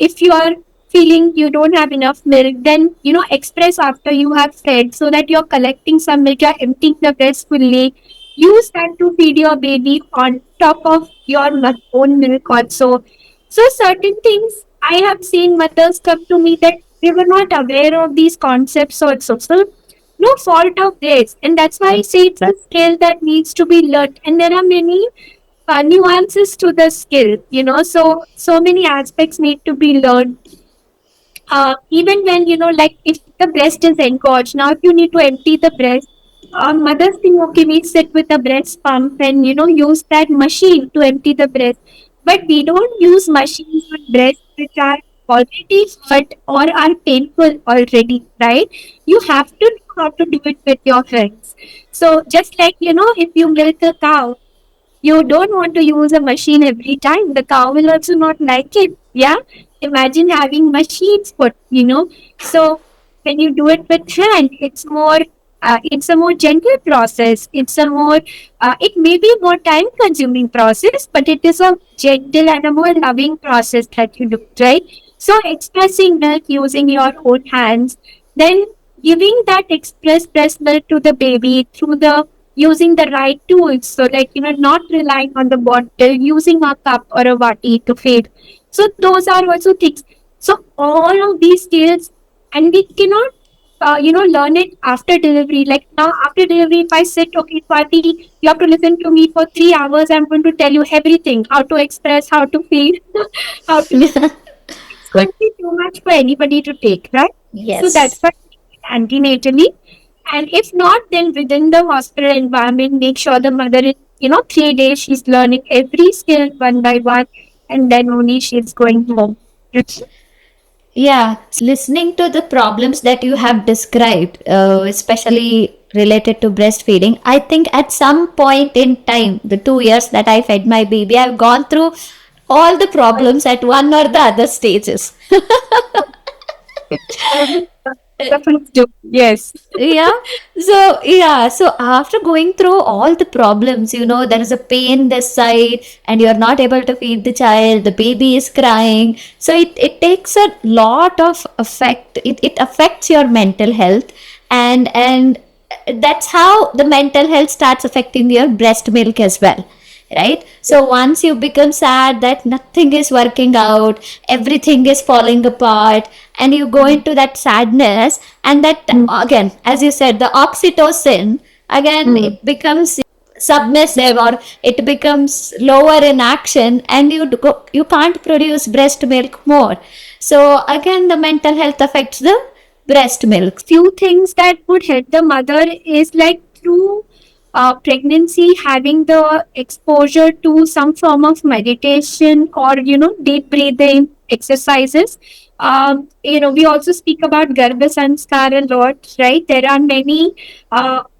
if you are feeling you don't have enough milk, then express after you have fed, so that you're collecting some milk, you're emptying the breast fully. Use that to feed your baby on top of your own milk also. So certain things I have seen mothers come to me that they were not aware of these concepts also. So no fault of theirs. And that's why I say it's a skill that needs to be learned. And there are many nuances to the skill, so many aspects need to be learned. Even when, like if the breast is engorged, now if you need to empty the breast, mothers think, okay, we sit with a breast pump and, use that machine to empty the breast. But we don't use machines on breasts which are already hurt or are painful already, right? You have to know how to do it with your hands. So just like, if you milk a cow, you don't want to use a machine every time. The cow will also not like it. Yeah. Imagine having machines put, So when you do it with hand, it's a more gentle process. It may be a more time consuming process, but it is a gentle and a more loving process that you do, right? So expressing milk using your own hands, then giving that express breast milk to the baby through the using the right tools. So, like, not relying on the bottle, using a cup or a vati to feed. So, those are also things. So, all of these skills, and we cannot, learn it after delivery. Like now, after delivery, if I sit, okay, Swati, you have to listen to me for 3 hours. I'm going to tell you everything, how to express, how to feed, how to. It's going to be too much for anybody to take, right? So, that's Yes. why antenatally. And if not, then within the hospital environment, make sure the mother is, 3 days she's learning every skill one by one, and then only she's going home. Yeah, listening to the problems that you have described, especially related to breastfeeding, I think at some point in time, the 2 years that I fed my baby, I've gone through all the problems at one or the other stages. Definitely do. Yes. Yeah. So after going through all the problems, there is a pain this side and you're not able to feed the child, the baby is crying. So it takes a lot of effect. It affects your mental health, and that's how the mental health starts affecting your breast milk as well, right? So once you become sad that nothing is working out, everything is falling apart, and you go into that sadness, and that again, as you said, the oxytocin again, it becomes submissive, or it becomes lower in action, and you can't produce breast milk more. So again, the mental health affects the breast milk. Few things that would help the mother is like through pregnancy, having the exposure to some form of meditation or deep breathing exercises. We also speak about Garbha Sanskar a lot, right? There are many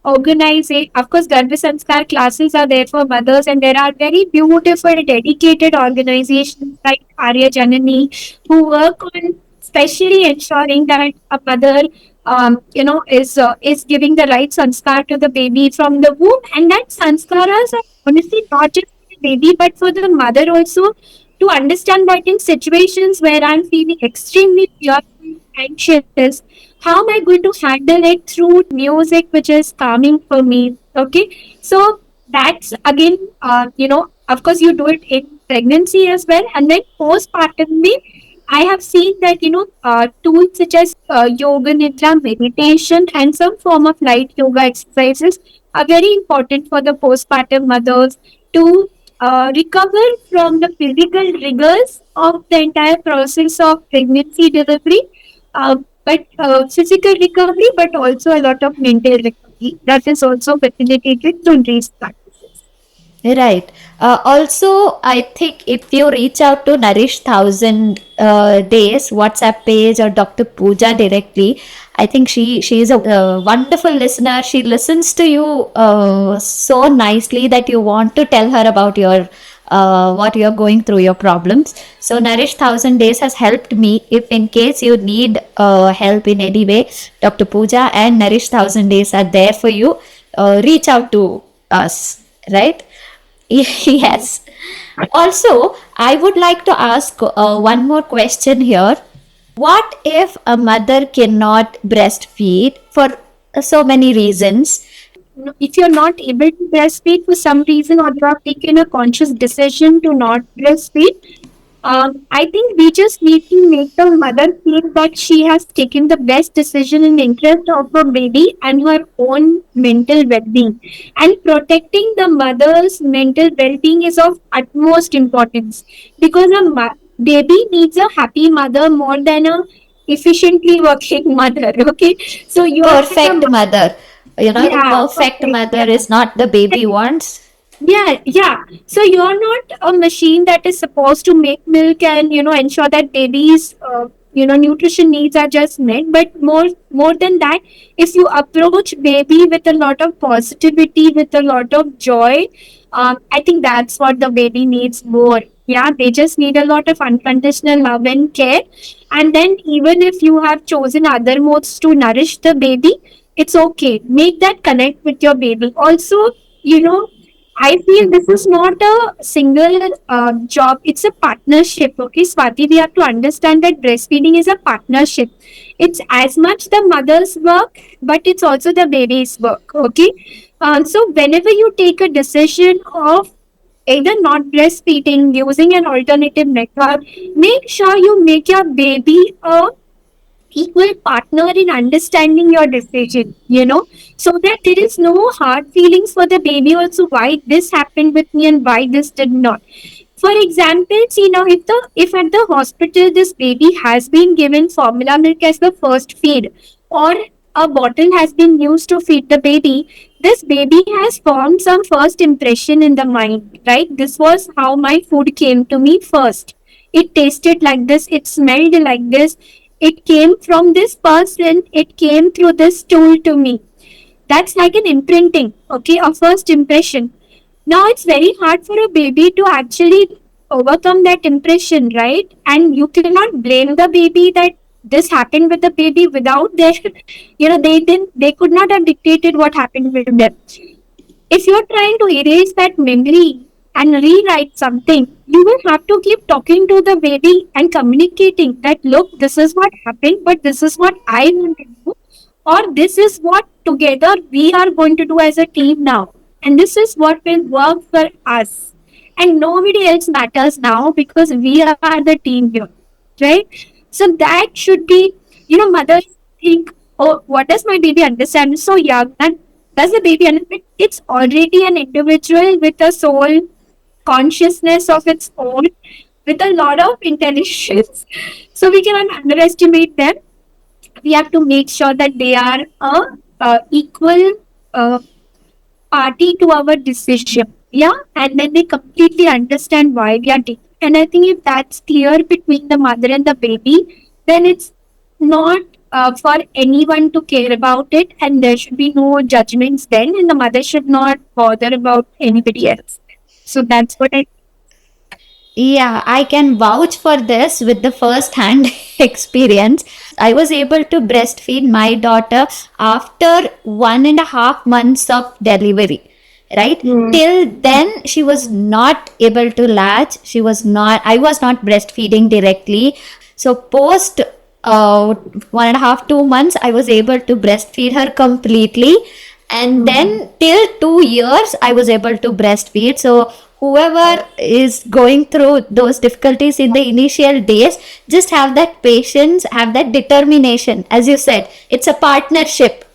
organization. Of course, Garbha Sanskar classes are there for mothers, and there are very beautiful, dedicated organizations like Arya Janani who work on especially ensuring that a mother is giving the right sanskar to the baby from the womb, and that sanskaras are honestly not just for the baby but for the mother also, to understand that in situations where I'm feeling extremely fearful, anxious, how am I going to handle it through music which is calming for me. Okay, so that's again, of course you do it in pregnancy as well, and then postpartum I have seen that tools such as yoga nidra meditation and some form of light yoga exercises are very important for the postpartum mothers to recover from the physical rigors of the entire process of pregnancy delivery, but physical recovery, but also a lot of mental recovery that is also facilitated through these practices. Right. Also, I think if you reach out to Nourish Thousand Days WhatsApp page or Dr. Pooja directly, I think she is a wonderful listener. She listens to you so nicely that you want to tell her about your what you're going through, your problems. So Nourish Thousand Days has helped me. If in case you need help in any way, Dr. Pooja and Nourish Thousand Days are there for you. Reach out to us, right? Yes. Also, I would like to ask one more question here. What if a mother cannot breastfeed for so many reasons? If you're not able to breastfeed for some reason, or you have taken a conscious decision to not breastfeed, I think we just need to make the mother feel that she has taken the best decision in the interest of her baby and her own mental well-being. And protecting the mother's mental well-being is of utmost importance, because baby needs a happy mother more than a efficiently working mother. Okay, so you are Perfect the mother. You know, the yeah, perfect perfect. mother is not the baby wants. Yeah, yeah. So you're not a machine that is supposed to make milk and ensure that baby's nutrition needs are just met. But more than that, if you approach baby with a lot of positivity, with a lot of joy, I think that's what the baby needs more. Yeah, they just need a lot of unconditional love and care. And then even if you have chosen other modes to nourish the baby, it's okay. Make that connect with your baby. Also, you know I feel this is not a single job, it's a partnership. Okay, Swati, we have to understand that breastfeeding is a partnership. It's as much the mother's work, but it's also the baby's work. Okay, so whenever you take a decision of either not breastfeeding, using an alternative method, make sure you make your baby a equal partner in understanding your decision, so that there is no hard feelings for the baby also, why this happened with me and why this did not. For example, if at the hospital this baby has been given formula milk as the first feed, or a bottle has been used to feed the baby, this baby has formed some first impression in the mind, right? This was how my food came to me first. It tasted like this, it smelled like this, it came from this person, it came through this tool to me. That's like an imprinting, okay, a first impression. Now it's very hard for a baby to actually overcome that impression, right? And you cannot blame the baby that this happened with the baby without their, they could not have dictated what happened with them. If you're trying to erase that memory and rewrite something, you will have to keep talking to the baby and communicating that, look, this is what happened, but this is what I want to do, or this is what together we are going to do as a team now. And this is what will work for us. And nobody else matters now because we are the team here, right? So that should be, mothers think, oh, what does my baby understand? It's so young. And does the baby understand? It's already an individual with a soul, consciousness of its own, with a lot of intelligence. So we cannot underestimate them. We have to make sure that they are a equal uh, party to our decision. Yeah, and then they completely understand why we are taking. And I think if that's clear between the mother and the baby, then it's not for anyone to care about it, and there should be no judgments then, and the mother should not bother about anybody else. So that's what I. Yeah, I can vouch for this with the first hand experience. I was able to breastfeed my daughter after 1.5 months of delivery. Right? Till then, she was not able to latch. I was not breastfeeding directly. So, post 1.5, 2 months, I was able to breastfeed her completely. And then till 2 years, I was able to breastfeed. So, whoever is going through those difficulties in the initial days, just have that patience, have that determination. As you said, it's a partnership,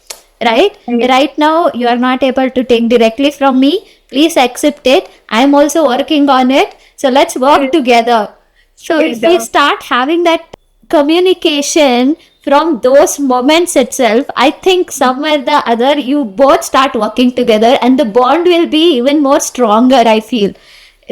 right now you are not able to take directly from me. Please accept it. I'm also working on it. So let's work together. So if we start having that communication from those moments itself, I think somewhere the other you both start working together and the bond will be even more stronger, I feel.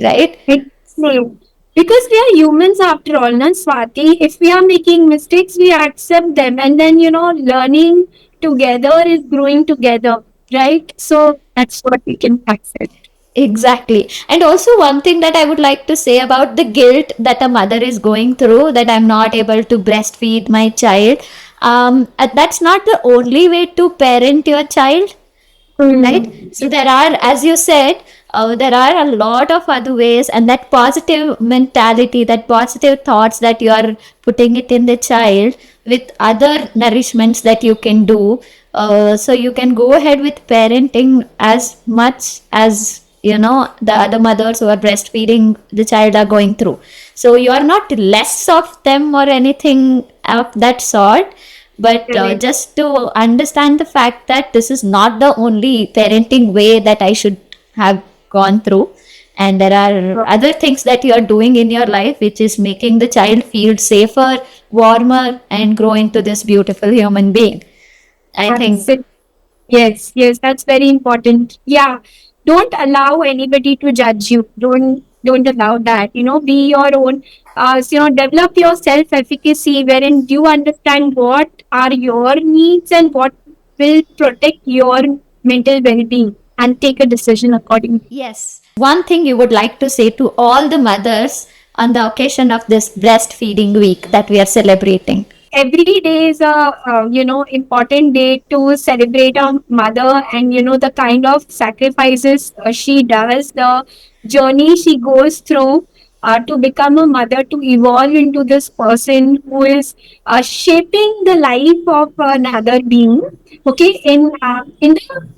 Right? It's no. Because we are humans after all, na Swati. If we are making mistakes, we accept them, and then learning together is growing together, right? So that's what we can accept. Exactly. And also, one thing that I would like to say about the guilt that a mother is going through, that I'm not able to breastfeed my child. That's not the only way to parent your child, right? So there are, as you said, there are a lot of other ways, and that positive mentality, that positive thoughts that you are putting it in the child with other nourishments that you can do. So you can go ahead with parenting as much as the other mothers who are breastfeeding the child are going through. So you are not less of them or anything of that sort, but just to understand the fact that this is not the only parenting way that I should have gone through, and there are other things that you are doing in your life which is making the child feel safer, warmer, and grow into this beautiful human being. I think. Yes, that's very important. Yeah, don't allow anybody to judge you. Don't allow that. Be your own. Develop your self-efficacy, wherein you understand what are your needs and what will protect your mental well-being, and take a decision accordingly. Yes. One thing you would like to say to all the mothers on the occasion of this breastfeeding week that we are celebrating? Every day is a important day to celebrate our mother, and the kind of sacrifices she does, the journey she goes through to become a mother, to evolve into this person who is shaping the life of another being. Okay, in the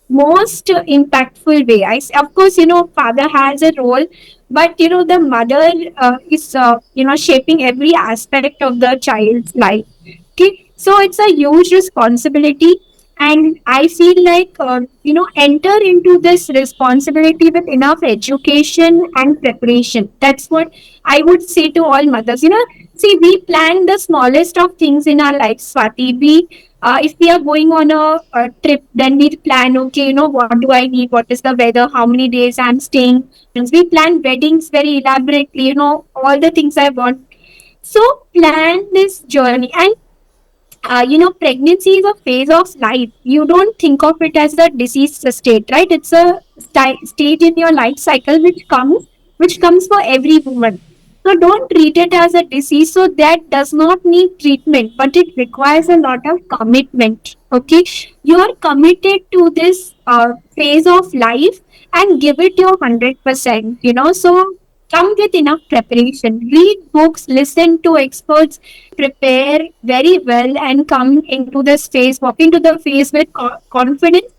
most impactful way. Of course, father has a role, but the mother is shaping every aspect of the child's life. Okay, so it's a huge responsibility, and I feel like enter into this responsibility with enough education and preparation. That's what I would say to all mothers. See, we plan the smallest of things in our life, Swati. If we are going on a trip, then we plan, okay, what do I need? What is the weather? How many days I'm staying? And we plan weddings very elaborately, all the things I want. So plan this journey. And pregnancy is a phase of life. You don't think of it as a disease state, right? It's a stage in your life cycle which comes for every woman. So don't treat it as a disease. So that does not need treatment, but it requires a lot of commitment. Okay, you are committed to this phase of life and give it your 100%. So come with enough preparation. Read books, listen to experts, prepare very well, and come into this phase, walk into the phase with confidence,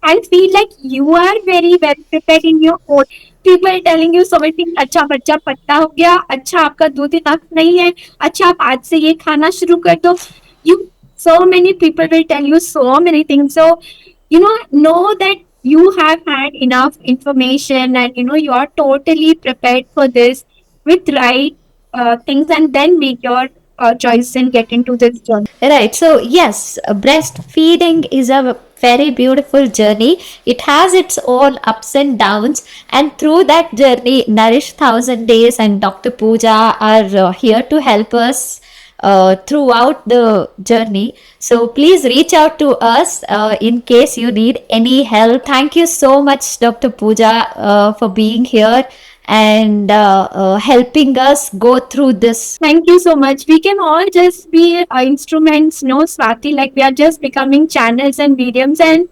and feel like you are very well prepared in your own. People telling you so many things. अच्छा बच्चा पत्ता हो गया, अच्छा आपका दूध enough नहीं है, अच्छा आप आज से ये खाना शुरू कर दो. You so many people will tell you so many things. So know that you have had enough information, and you are totally prepared for this with right things, and then make your choice and get into this journey. Right. So, yes, breastfeeding is a very beautiful journey. It has its own ups and downs. And through that journey, Nourish 1000 Days and Dr. Pooja are here to help us throughout the journney. So, please reach out to us in case you need any help. Thank you so much, Dr. Pooja, for being here and helping us go through this. Thank you so much. We can all just be instruments, no, Swati, like we are just becoming channels and mediums. And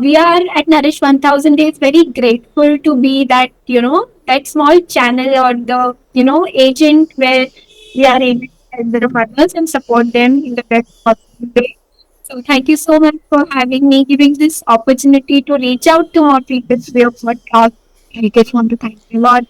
we are at Nourish 1000 Days very grateful to be that, that small channel, or the, agent where we are able to help the mothers and support them in the best possible way. So thank you so much for having me, giving this opportunity to reach out to more people today of what I just want to thank you a lot.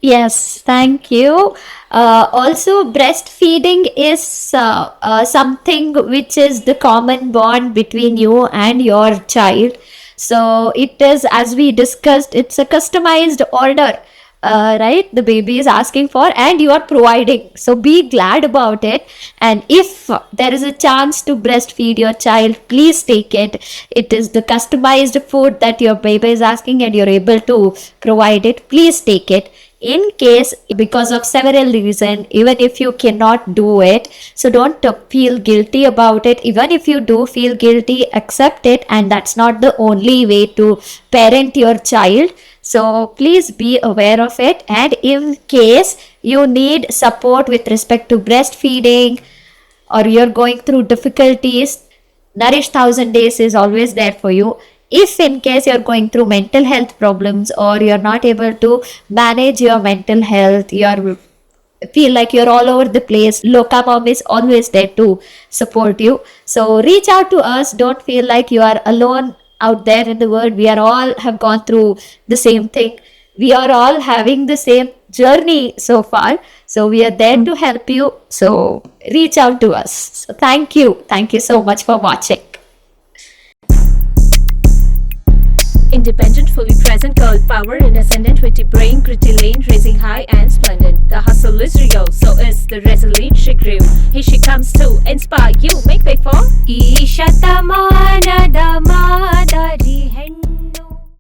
Yes, thank you. Also, breastfeeding is something which is the common bond between you and your child. So, it is, as we discussed, it's a customized order right, the baby is asking for, and you are providing. So be glad about it. And if there is a chance to breastfeed your child, please take it. It is the customized food that your baby is asking and you're able to provide it. Please take it. In case, because of several reasons, even if you cannot do it, so don't feel guilty about it. Even if you do feel guilty, accept it, and that's not the only way to parent your child. So please be aware of it. And in case you need support with respect to breastfeeding, or you're going through difficulties, Nourish 1000 Days is always there for you. If in case you're going through mental health problems, or you're not able to manage your mental health, you feel like you're all over the place, Loka Mom is always there to support you. So reach out to us. Don't feel like you are alone out there in the world. We are all have gone through the same thing. We are all having the same journey so far. So we are there to help you. So reach out to us. So thank you. Thank you so much for watching. Independent, fully present, girl power in ascendant, witty brain, gritty lane, raising high and splendid. The hustle is real, so is the resolute she grew. Here she comes to inspire you, make way for Isha Tamana Dama